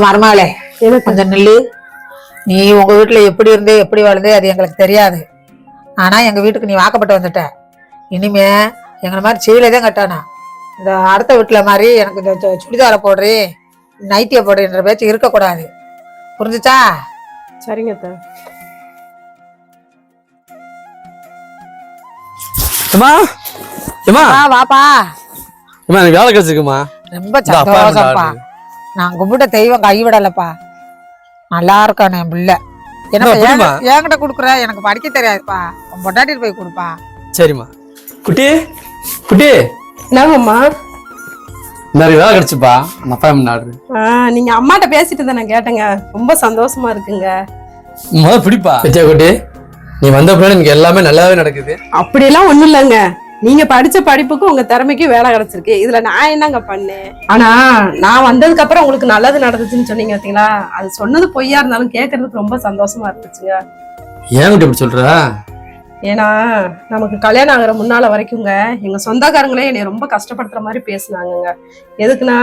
மருமகளே கொஞ்சம் நில்லு. நீ உங்க வீட்டுல எப்படி இருந்தே எப்படி வாழ்ந்தே அது எங்களுக்கு தெரியாது. ஆனா எங்க வீட்டுக்கு நீ வாக்கப்பட்டு வந்துட்ட. இனிமே எங்களை மாதிரி செயலதான் கட்டானா. இந்த அடுத்த வீட்டுல மாதிரி எனக்கு இந்த சுடிதார போடுறி நைட்டிய போடுற பேச்சு இருக்கக்கூடாது. புரிஞ்சுச்சா? சரிங்க. வாப்பா. எனக்கு வேலை கிடைச்சிருக்குமா? ரொம்ப சந்தோஷம்ப்பா. நான் கும்பிட்ட தெய்வம் கைவிடலப்பா. நல்லா இருக்கானே என் பிள்ளை. என்கிட்ட குடுக்குற எனக்கு படிக்க தெரியாதுப்பா. உன் பொண்டாட்டி போய் கொடுப்பா. சரிம்மா. குட்டி குட்டி என்னங்கம்மா? நிறைய வேலை கிடைச்சுப்பா. நீங்க அம்மாட்ட பேசிட்டு தான் நான் கேட்டேங்க. ரொம்ப சந்தோஷமா இருக்குங்க. முதல்ல பிடிப்பா குட்டி. நீ வந்த பின்னாடி எனக்கு எல்லாமே நல்லாவே நடக்குது. அப்படியெல்லாம் ஒண்ணும் இல்லைங்க. நீங்க படிச்ச படிப்புக்கு உங்க திறமைக்கு வேலை கிடைச்சிருக்கு. இதுல நான் என்னங்க பண்ணேன்? ஆனா நான் வந்ததுக்கு அப்புறம் உங்களுக்கு நல்லது நடந்துச்சுன்னு சொன்னீங்க பாத்தீங்களா? அது சொன்னது பொய்யா இருந்தாலும் கேட்கறதுக்கு ரொம்ப சந்தோஷமா இருந்துச்சுங்க. ஏன் குட்டி இப்படி சொல்ற? ஏன்னா நமக்கு கல்யாணம் ஆகிற முன்னால வரைக்குங்க எங்க சொந்தக்காரங்களே என்னை ரொம்ப கஷ்டப்படுத்துற மாதிரி பேசினாங்கங்க. எதுக்குன்னா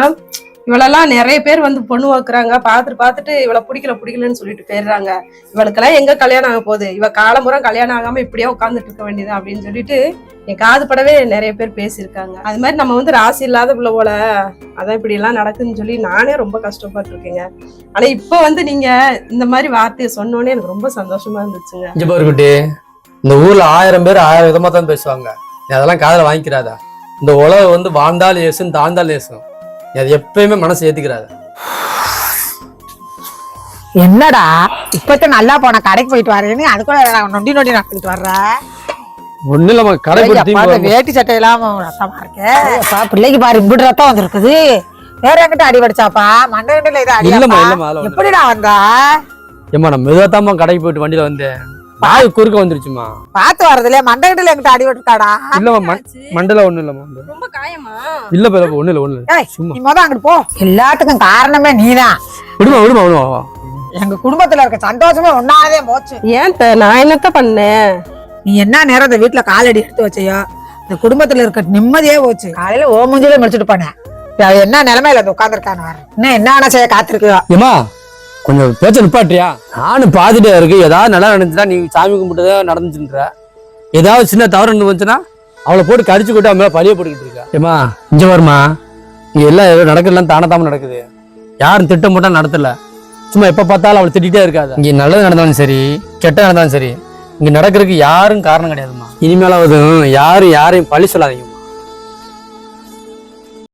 இவளெல்லாம் நிறைய பேர் வந்து பொண்ணு வைக்கிறாங்க, பார்த்துட்டு இவளை பிடிக்கலன்னு சொல்லிட்டு போயிடுறாங்க. இவளுக்கெல்லாம் எங்க கல்யாணம் ஆக போகுது, இவ காலமுறம் கல்யாணம் ஆகாம இப்படியே உட்காந்துட்டு இருக்க வேண்டியது அப்படின்னு சொல்லிட்டு என் காது படவே நிறைய பேர் பேசியிருக்காங்க. அது மாதிரி நம்ம வந்து ராசி இல்லாத பிள்ளை போல அதான் இப்படி எல்லாம் நடக்குதுன்னு சொல்லி நானே ரொம்ப கஷ்டப்பட்டு இருக்கேங்க. ஆனா இப்ப வந்து நீங்க இந்த மாதிரி வார்த்தையை சொன்னோன்னே எனக்கு ரொம்ப சந்தோஷமா இருந்துச்சுங்க. இந்த ஊர்ல 1000 பேர் 1000 விதமா தான் பேசுவாங்க. நீ அதெல்லாம் காதுல வாங்கிக்கிறாதா. இந்த உலகம் வந்து வாழ்ந்தால் ஏசும் தாழ்ந்தால் ஏசும். நீ அது எப்பயுமே மனசு ஏத்துக்கிறாத. என்னடா இப்பத்த நல்லா போன கடைக்கு போயிட்டு வரேன்னு அதுக்குள்ள நொண்டி நடத்திட்டு வர்ற? ஒண்ணு இல்ல கடை வேட்டி சட்டையெல்லாம் ரத்தமா இருக்கே. பிள்ளைக்கு பாரு இப்படி ரத்தம் வந்துருக்குது. வேற என்கிட்ட அடி படிச்சாப்பா? மண்டல இது அடி எப்படிடா வந்தா? ஏமா நான் மெதுவாத்தாமா கடைக்கு போயிட்டு வண்டியில வந்தேன். நாய் குறுக்க வந்துருச்சுமா. பாத்து வரதுல மண்டல என்கிட்ட அடி பட்டுட்டாடா. இல்லம்மா மண்டல ஒண்ணு இல்லம்மா. ரொம்ப காயமா? இல்ல பேர ஒண்ணு இல்ல. சும்மா நீ மொத அங்கிட்டு போ. எல்லாத்துக்கும் காரணமே நீதான். விடுமா. எங்க குடும்பத்துல இருக்க சந்தோஷமே ஒன்னாதே போச்சு. ஏன் நான் என்னத்த பண்ணேன்? நீ என்ன நேரம் இந்த வீட்டுல காலடி எடுத்து வச்சையோ இந்த குடும்பத்துல இருக்க நிம்மதியே போச்சு. காலையில ஓ மூஞ்சில முடிச்சுட்டு போனேன். என்ன நிலைமையில உட்காந்துருக்கான்னு வர இன்னும் என்ன ஆனா செய்ய காத்திருக்கியோ? கொஞ்சம் பேச்ச நிப்பாட்டியா? நானும் பாத்துட்டே இருக்கு. ஏதாவது நல்லா நடந்துச்சுன்னா நீ சாமி கும்பிட்டதா நடந்துச்சுன்ற. ஏதாவது சின்ன தவறு வந்துச்சுன்னா அவளை போட்டு கடிச்சு கொட்டு அவன் மேல பழிய போட்டுக்கிட்டு இருக்கா. ஏமா இங்க வருமா? இங்க எல்லாம் ஏதோ நடக்கலாம் தானதாம நடக்குது. யாரும் திட்டம் போட்டா நடத்தல. சும்மா எப்ப பார்த்தாலும் அவளை திட்டிகிட்டே இருக்காது. இங்க நல்லது நடந்தாலும் சரி கெட்ட நடந்தாலும் சரி இங்க நடக்கிறதுக்கு யாரும் காரணம் கிடையாதுமா. இனிமேலாவது யாரும் யாரையும் பழி சொல்லாதீங்க.